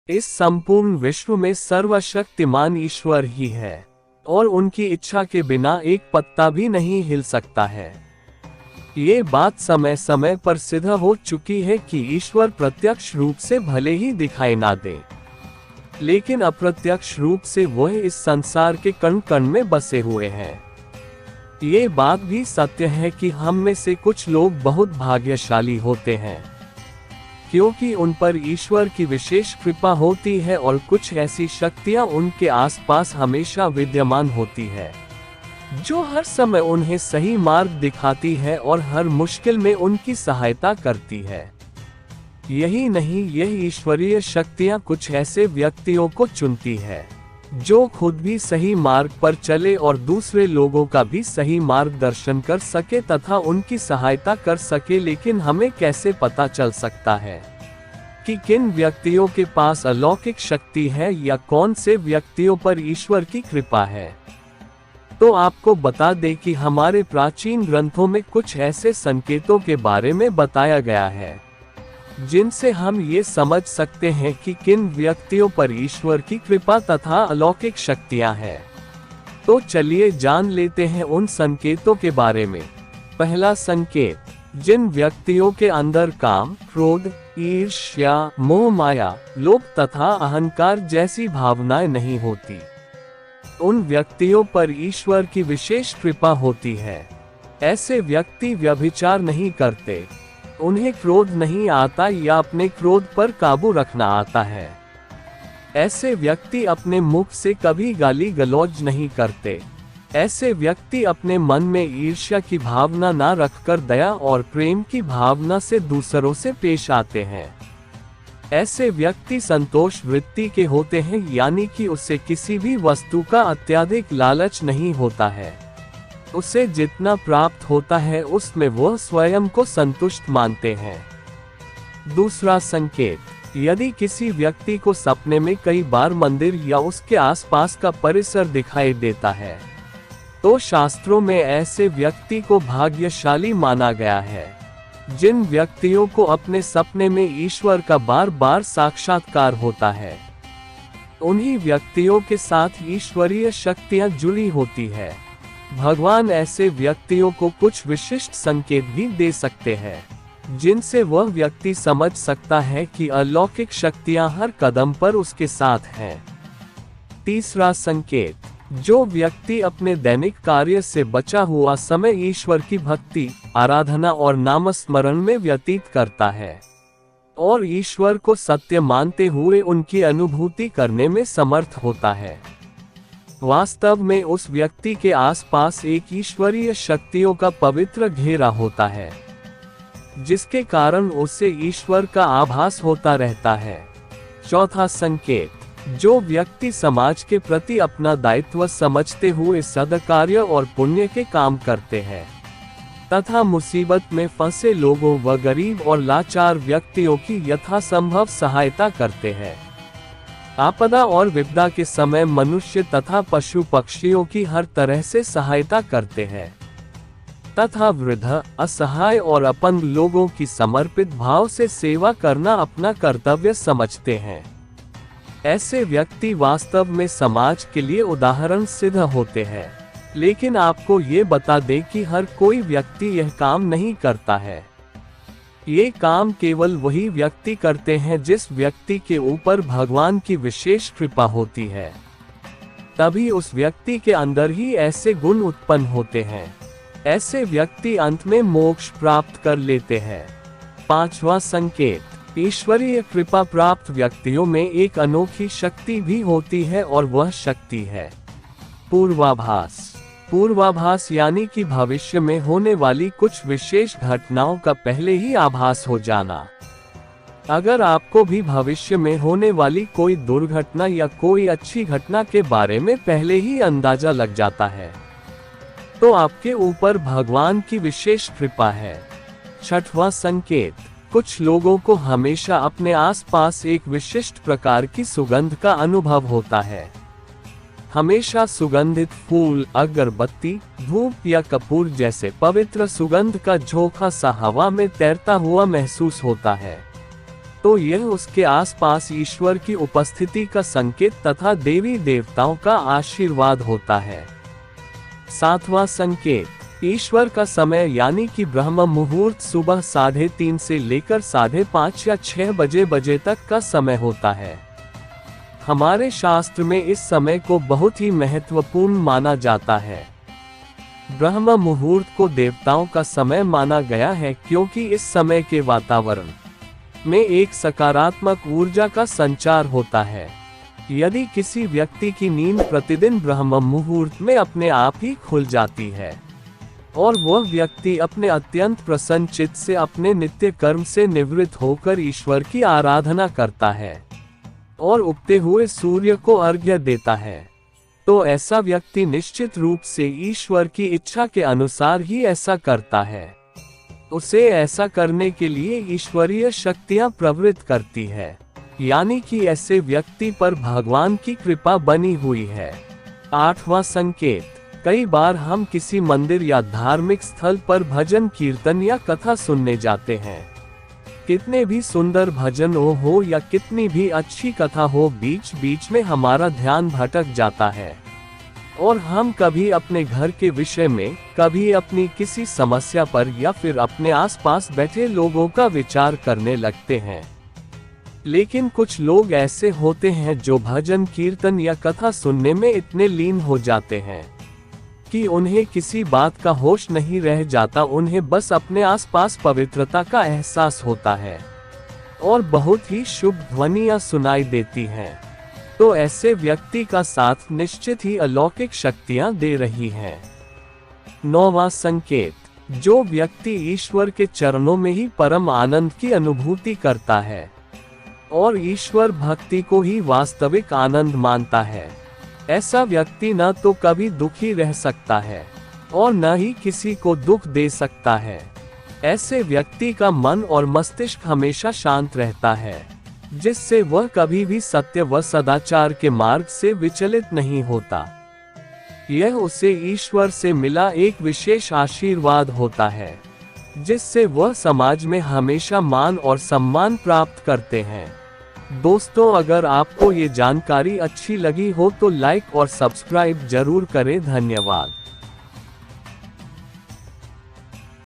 इस संपूर्ण विश्व में सर्वशक्तिमान ईश्वर ही है और उनकी इच्छा के बिना एक पत्ता भी नहीं हिल सकता है। ये बात समय समय पर सिद्ध हो चुकी है कि ईश्वर प्रत्यक्ष रूप से भले ही दिखाई ना दे, लेकिन अप्रत्यक्ष रूप से वह इस संसार के कण कण में बसे हुए हैं। ये बात भी सत्य है कि हम में से कुछ लोग बहुत भाग्यशाली होते हैं, क्योंकि उन पर ईश्वर की विशेष कृपा होती है और कुछ ऐसी शक्तियां उनके आसपास हमेशा विद्यमान होती है, जो हर समय उन्हें सही मार्ग दिखाती है और हर मुश्किल में उनकी सहायता करती है। यही नहीं, यह ईश्वरीय शक्तियां कुछ ऐसे व्यक्तियों को चुनती है जो खुद भी सही मार्ग पर चले और दूसरे लोगों का भी सही मार्गदर्शन कर सके तथा उनकी सहायता कर सके। लेकिन हमें कैसे पता चल सकता है कि किन व्यक्तियों के पास अलौकिक शक्ति है या कौन से व्यक्तियों पर ईश्वर की कृपा है? तो आपको बता दें कि हमारे प्राचीन ग्रंथों में कुछ ऐसे संकेतों के बारे में बताया गया है जिनसे हम ये समझ सकते हैं कि किन व्यक्तियों पर ईश्वर की कृपा तथा अलौकिक शक्तियां हैं। तो चलिए जान लेते हैं उन संकेतों के बारे में। पहला संकेत, जिन व्यक्तियों के अंदर काम, क्रोध, ईर्ष्या, मोह माया, लोभ तथा अहंकार जैसी भावनाएं नहीं होती, उन व्यक्तियों पर ईश्वर की विशेष कृपा होती है। ऐसे व्यक्ति व्यभिचार नहीं करते, उन्हें क्रोध नहीं आता या अपने क्रोध पर काबू रखना आता है। ऐसे व्यक्ति अपने मुख से कभी गाली गलौज नहीं करते। ऐसे व्यक्ति अपने मन में ईर्ष्या की भावना ना रखकर दया और प्रेम की भावना से दूसरों से पेश आते हैं। ऐसे व्यक्ति संतोष वृत्ति के होते हैं, यानी कि उसे किसी भी वस्तु का अत्यधिक लालच नहीं होता है। उसे जितना प्राप्त होता है उसमें वह स्वयं को संतुष्ट मानते हैं। दूसरा संकेत, यदि किसी व्यक्ति को सपने में कई बार मंदिर या उसके आसपास का परिसर दिखाई देता है, तो शास्त्रों में ऐसे व्यक्ति को भाग्यशाली माना गया है। जिन व्यक्तियों को अपने सपने में ईश्वर का बार बार साक्षात्कार होता है, उन्हीं व्यक्तियों के साथ ईश्वरीय शक्तियां जुड़ी होती है। भगवान ऐसे व्यक्तियों को कुछ विशिष्ट संकेत भी दे सकते हैं जिनसे वह व्यक्ति समझ सकता है कि अलौकिक शक्तियां हर कदम पर उसके साथ हैं। तीसरा संकेत, जो व्यक्ति अपने दैनिक कार्य से बचा हुआ समय ईश्वर की भक्ति, आराधना और नामस्मरण में व्यतीत करता है और ईश्वर को सत्य मानते हुए उनकी अनुभूति करने में समर्थ होता है, वास्तव में उस व्यक्ति के आसपास एक ईश्वरीय शक्तियों का पवित्र घेरा होता है, जिसके कारण उसे ईश्वर का आभास होता रहता है। चौथा संकेत, जो व्यक्ति समाज के प्रति अपना दायित्व समझते हुए सद्कार्य और पुण्य के काम करते हैं तथा मुसीबत में फंसे लोगों व गरीब और लाचार व्यक्तियों की यथासंभव सहायता करते हैं। आपदा और विपदा के समय मनुष्य तथा पशु पक्षियों की हर तरह से सहायता करते हैं तथा वृद्ध, असहाय और अपंग लोगों की समर्पित भाव से सेवा करना अपना कर्तव्य समझते हैं। ऐसे व्यक्ति वास्तव में समाज के लिए उदाहरण सिद्ध होते हैं। लेकिन आपको ये बता दें कि हर कोई व्यक्ति यह काम नहीं करता है। ये काम केवल वही व्यक्ति करते हैं जिस व्यक्ति के ऊपर भगवान की विशेष कृपा होती है। तभी उस व्यक्ति के अंदर ही ऐसे गुण उत्पन्न होते हैं। ऐसे व्यक्ति अंत में मोक्ष प्राप्त कर लेते हैं। पांचवा संकेत, ईश्वरीय कृपा प्राप्त व्यक्तियों में एक अनोखी शक्ति भी होती है और वह शक्ति है पूर्वाभास। पूर्वाभास यानी कि भविष्य में होने वाली कुछ विशेष घटनाओं का पहले ही आभास हो जाना। अगर आपको भी भविष्य में होने वाली कोई दुर्घटना या कोई अच्छी घटना के बारे में पहले ही अंदाजा लग जाता है, तो आपके ऊपर भगवान की विशेष कृपा है। छठवां संकेत, कुछ लोगों को हमेशा अपने आसपास एक विशिष्ट प्रकार की सुगंध का अनुभव होता है। हमेशा सुगंधित फूल, अगरबत्ती, धूप या कपूर जैसे पवित्र सुगंध का झोंका सा हवा में तैरता हुआ महसूस होता है। तो यह उसके आसपास ईश्वर की उपस्थिति का संकेत तथा देवी देवताओं का आशीर्वाद होता है। 7वां संकेत, ईश्वर का समय यानी कि ब्रह्म मुहूर्त सुबह 3:30 से लेकर 5:30 या 6 बजे तक का समय होता है। हमारे शास्त्र में इस समय को बहुत ही महत्वपूर्ण माना जाता है। ब्रह्म मुहूर्त को देवताओं का समय माना गया है क्योंकि इस समय के वातावरण में एक सकारात्मक ऊर्जा का संचार होता है। यदि किसी व्यक्ति की नींद प्रतिदिन ब्रह्म मुहूर्त में अपने आप ही खुल जाती है और वह व्यक्ति अपने अत्यंत प्रसन्न चित्त से अपने नित्य कर्म से निवृत्त होकर ईश्वर की आराधना करता है और उगते हुए सूर्य को अर्घ्य देता है, तो ऐसा व्यक्ति निश्चित रूप से ईश्वर की इच्छा के अनुसार ही ऐसा करता है। उसे ऐसा करने के लिए ईश्वरीय शक्तियां प्रवृत्त करती है, यानी कि ऐसे व्यक्ति पर भगवान की कृपा बनी हुई है। 8वां संकेत, कई बार हम किसी मंदिर या धार्मिक स्थल पर भजन कीर्तन या कथा सुनने जाते हैं। कितने भी सुंदर भजन हो या कितनी भी अच्छी कथा हो, बीच बीच में हमारा ध्यान भटक जाता है और हम कभी अपने घर के विषय में, कभी अपनी किसी समस्या पर या फिर अपने आसपास बैठे लोगों का विचार करने लगते हैं। लेकिन कुछ लोग ऐसे होते हैं जो भजन कीर्तन या कथा सुनने में इतने लीन हो जाते हैं कि उन्हें किसी बात का होश नहीं रह जाता। उन्हें बस अपने आसपास पवित्रता का एहसास होता है और बहुत ही शुभ ध्वनियां सुनाई देती हैं। तो ऐसे व्यक्ति का साथ निश्चित ही अलौकिक शक्तियां दे रही हैं। 9वां संकेत, जो व्यक्ति ईश्वर के चरणों में ही परम आनंद की अनुभूति करता है और ईश्वर भक्ति को ही वास्तविक आनंद मानता है, ऐसा व्यक्ति न तो कभी दुखी रह सकता है और न ही किसी को दुख दे सकता है। ऐसे व्यक्ति का मन और मस्तिष्क हमेशा शांत रहता है, जिससे वह कभी भी सत्य व सदाचार के मार्ग से विचलित नहीं होता। यह उसे ईश्वर से मिला एक विशेष आशीर्वाद होता है, जिससे वह समाज में हमेशा मान और सम्मान प्राप्त करते हैं। दोस्तों, अगर आपको ये जानकारी अच्छी लगी हो तो लाइक और सब्सक्राइब जरूर करें। धन्यवाद।